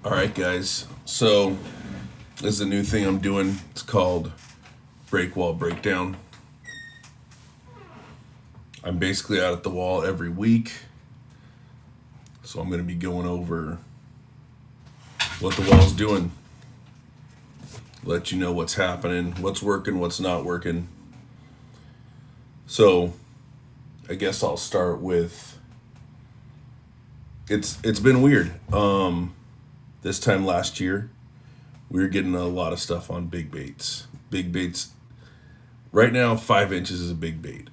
All right, guys. So this is a new thing I'm doing. It's called Break Wall Breakdown. I'm basically out at the wall every week. So I'm going to be going over what the wall's doing. Let you know what's happening, what's working, what's not working. So I guess I'll start with it's been weird. This time last year, we were getting a lot of stuff on big baits. Big baits. Right now, 5 inches is a big bait,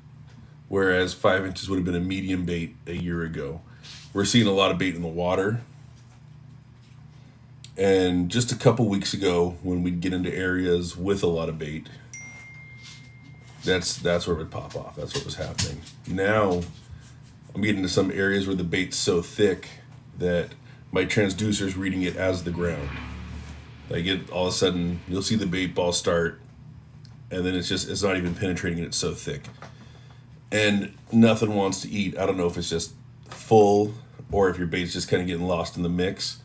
whereas 5 inches would have been a medium bait a year ago. We're seeing a lot of bait in the water. And just a couple weeks ago, when we'd get into areas with a lot of bait, that's where it would pop off. That's what was happening. Now, I'm getting to some areas where the bait's so thick that my transducer's reading it as the ground. Like all of a sudden, you'll see the bait ball start, and then it's not even penetrating it. It's so thick, and nothing wants to eat. I don't know if it's just full or if your bait's just kind of getting lost in the mix.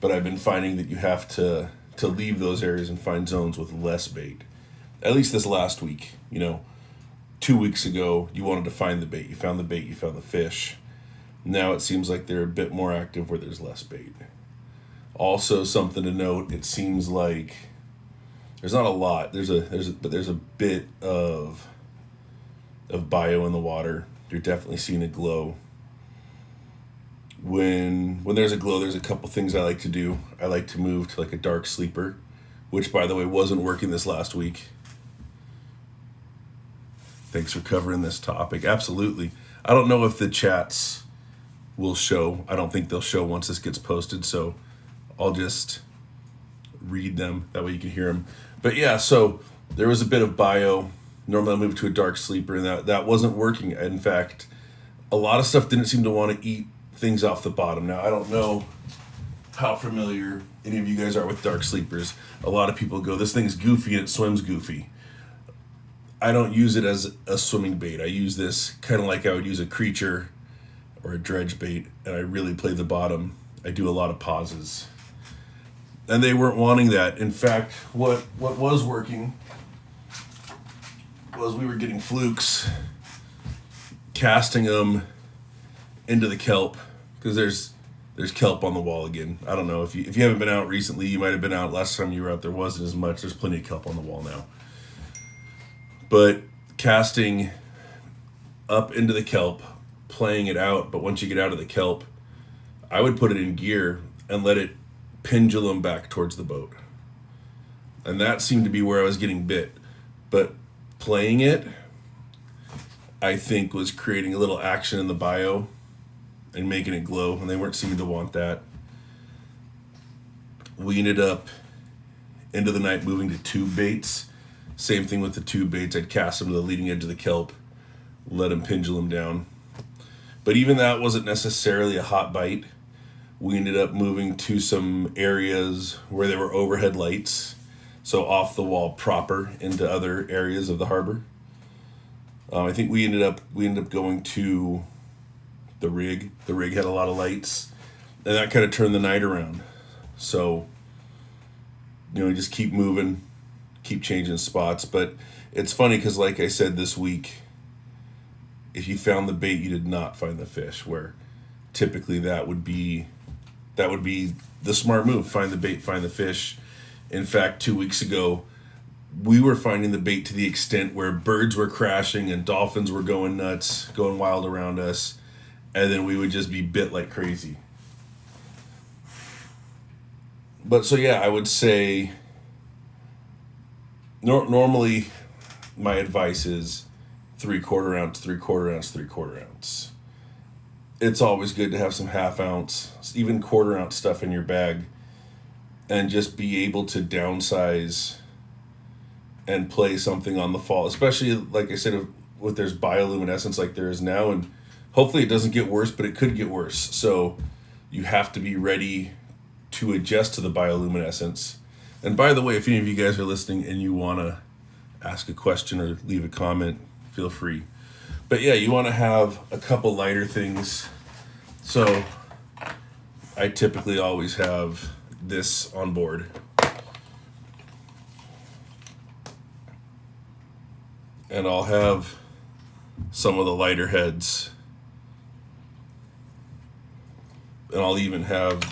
But I've been finding that you have to leave those areas and find zones with less bait. At least this last week, 2 weeks ago, you wanted to find the bait. You found the bait, you found the fish. Now it seems like they're a bit more active where there's less bait. Also, something to note, it seems like there's not a lot. There's a bit of bio in the water. You're definitely seeing a glow. When there's a glow, there's a couple things I like to do. I like to move to like a dark sleeper, which by the way wasn't working this last week. Thanks for covering this topic. Absolutely. I don't know if the chats will show. I don't think they'll show once this gets posted, so I'll just read them. That way you can hear them. But yeah, so there was a bit of bio. Normally I move to a dark sleeper, and that wasn't working. In fact, a lot of stuff didn't seem to want to eat things off the bottom. Now, I don't know how familiar any of you guys are with dark sleepers. A lot of people go, this thing's goofy and it swims goofy. I don't use it as a swimming bait. I use this kind of like I would use a creature or a dredge bait, and I really play the bottom. I do a lot of pauses. And they weren't wanting that. In fact, what was working was we were getting flukes, casting them into the kelp, because there's kelp on the wall again. I don't know if you haven't been out recently. You might have been out last time you were out. There wasn't as much. There's plenty of kelp on the wall now. But casting up into the kelp, playing it out. But once you get out of the kelp, I would put it in gear and let it pendulum back towards the boat. And that seemed to be where I was getting bit. But playing it, I think, was creating a little action in the bio and making it glow, and they weren't seeming to want that. We ended up, into the night, moving to tube baits. Same thing with the tube baits. I'd cast them to the leading edge of the kelp, let them pendulum down. But even that wasn't necessarily a hot bite. We ended up moving to some areas where there were overhead lights, so off the wall proper into other areas of the harbor. I think we ended up going to the rig. The rig had a lot of lights, and that kind of turned the night around. So, just keep moving, keep changing spots. But it's funny because, like I said this week, if you found the bait, you did not find the fish, where typically that would be the smart move. Find the bait, find the fish. In fact, 2 weeks ago, we were finding the bait to the extent where birds were crashing and dolphins were going nuts, going wild around us. And then we would just be bit like crazy. But so yeah, I would say normally my advice is 3/4 ounce, 3/4 ounce, 3/4 ounce. It's always good to have some 1/2 ounce, even 1/4 ounce stuff in your bag, and just be able to downsize and play something on the fall, especially like I said, with there's bioluminescence like there is now, and hopefully it doesn't get worse, but it could get worse. So you have to be ready to adjust to the bioluminescence. And by the way, if any of you guys are listening and you want to ask a question or leave a comment, feel free. But yeah, you want to have a couple lighter things. So I typically always have this on board. And I'll have some of the lighter heads. And I'll even have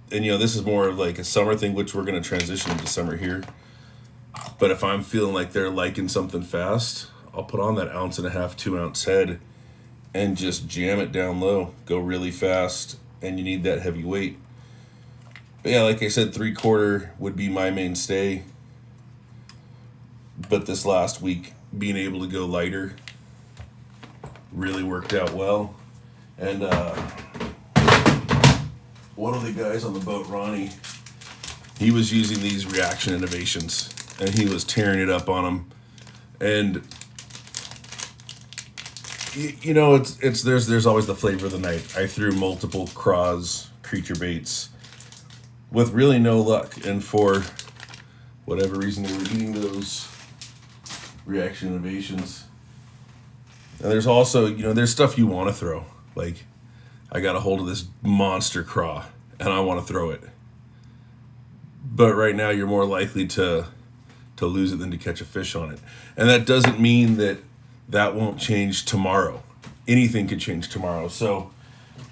and this is more of like a summer thing, which we're going to transition into summer here. But if I'm feeling like they're liking something fast, I'll put on that 1.5 ounce, 2 ounce head and just jam it down low, go really fast, and you need that heavy weight. But yeah, like I said, 3/4 would be my mainstay. But this last week, being able to go lighter really worked out well. And one of the guys on the boat, Ronnie, he was using these Reaction Innovations, and he was tearing it up on them. And there's always the flavor of the night. I threw multiple craws, creature baits, with really no luck, and for whatever reason they were eating those Reaction Innovations. And there's also, there's stuff you want to throw. Like, I got a hold of this monster craw, and I want to throw it. But right now, you're more likely to lose it than to catch a fish on it. And that doesn't mean that won't change tomorrow. Anything could change tomorrow. So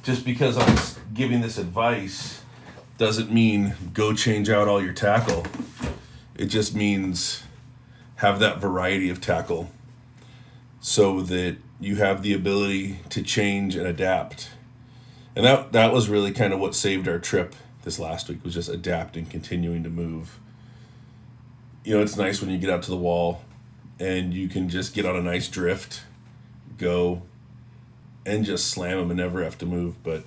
just because I'm giving this advice doesn't mean go change out all your tackle. It just means have that variety of tackle so that you have the ability to change and adapt. And that was really kind of what saved our trip this last week, was just adapting, continuing to move. It's nice when you get out to the wall and you can just get on a nice drift, go, and just slam them and never have to move. But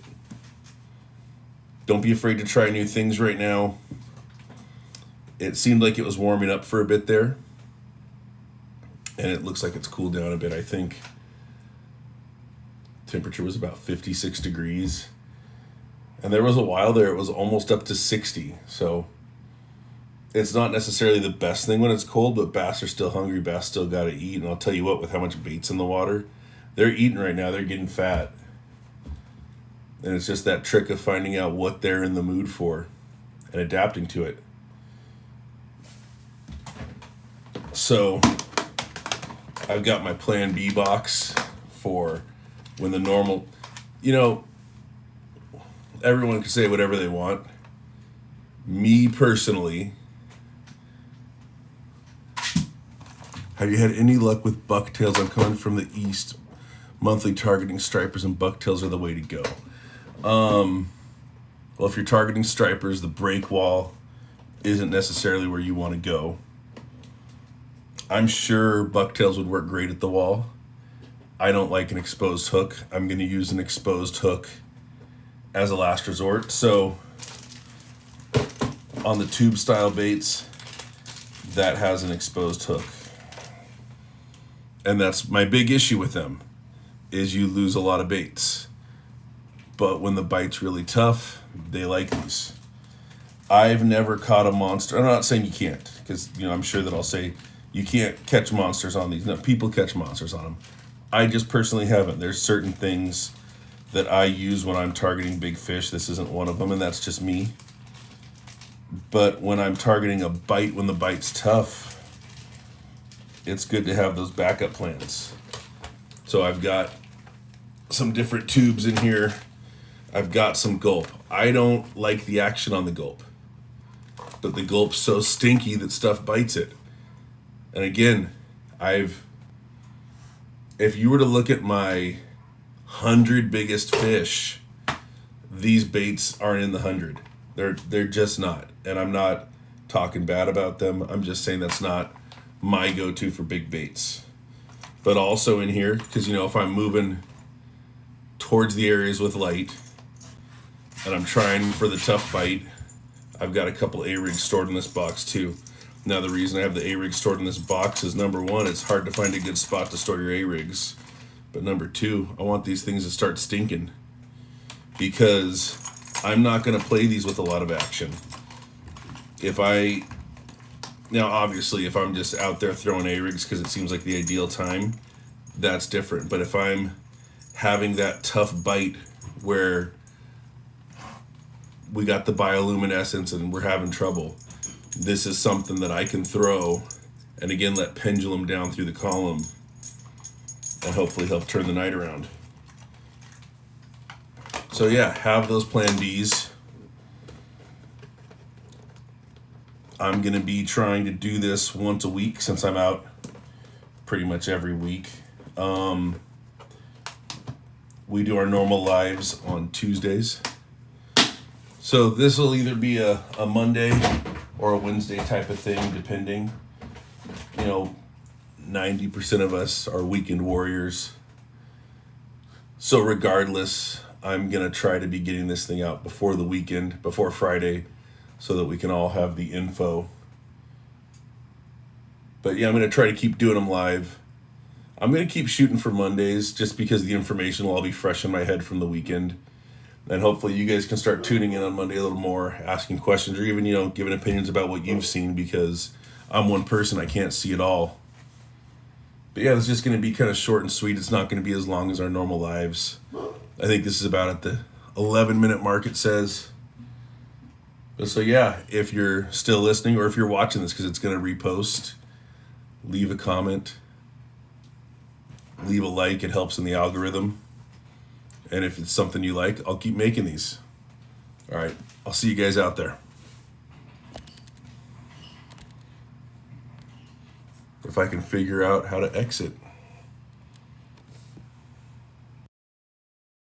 don't be afraid to try new things right now. It seemed like it was warming up for a bit there, and it looks like it's cooled down a bit. I think temperature was about 56 degrees, and there was a while there it was almost up to 60. So it's not necessarily the best thing when it's cold, but bass are still hungry. Bass still got to eat. And I'll tell you what, with how much bait's in the water, they're eating right now. They're getting fat. And it's just that trick of finding out what they're in the mood for and adapting to it. So I've got my Plan B box for when the normal, everyone can say whatever they want. Me personally, have you had any luck with bucktails? I'm coming from the east. Monthly targeting stripers and bucktails are the way to go. Well, if you're targeting stripers, the break wall isn't necessarily where you want to go. I'm sure bucktails would work great at the wall. I don't like an exposed hook. I'm going to use an exposed hook as a last resort. So on the tube style baits, that has an exposed hook. And that's my big issue with them, is you lose a lot of baits. But when the bite's really tough, they like these. I've never caught a monster. I'm not saying you can't, because I'm sure that I'll say you can't catch monsters on these. No, people catch monsters on them. I just personally haven't. There's certain things that I use when I'm targeting big fish. This isn't one of them, and that's just me. But when I'm targeting a bite, when the bite's tough, it's good to have those backup plans. So I've got some different tubes in here. I've got some gulp. I don't like the action on the gulp, but the gulp's so stinky that stuff bites it. And again, if you were to look at my 100 biggest fish, these baits aren't in the 100. They're just not. And I'm not talking bad about them. I'm just saying that's not my go-to for big baits. But also in here, because if I'm moving towards the areas with light and I'm trying for the tough bite, I've got a couple A-rigs stored in this box too. Now the reason I have the A-rig stored in this box is, number one, it's hard to find a good spot to store your A-rigs. But number two, I want these things to start stinking, because I'm not going to play these with a lot of action. Now obviously if I'm just out there throwing A-rigs because it seems like the ideal time, that's different. But if I'm having that tough bite where we got the bioluminescence and we're having trouble. This is something that I can throw and again let pendulum down through the column and hopefully help turn the night around. So yeah, have those plan Bs. I'm gonna be trying to do this once a week since I'm out pretty much every week. We do our normal lives on Tuesdays. So this will either be a Monday or a Wednesday type of thing, depending. 90% of us are weekend warriors. So regardless, I'm going to try to be getting this thing out before the weekend, before Friday, so that we can all have the info. But yeah, I'm going to try to keep doing them live. I'm going to keep shooting for Mondays just because the information will all be fresh in my head from the weekend. And hopefully you guys can start tuning in on Monday a little more, asking questions or even, giving opinions about what you've seen, because I'm one person, I can't see it all. But yeah, it's just going to be kind of short and sweet. It's not going to be as long as our normal lives. I think this is about at the 11-minute mark, it says. So yeah, if you're still listening or if you're watching this, because it's going to repost, leave a comment. Leave a like, it helps in the algorithm. And if it's something you like, I'll keep making these. All right, I'll see you guys out there. If I can figure out how to exit.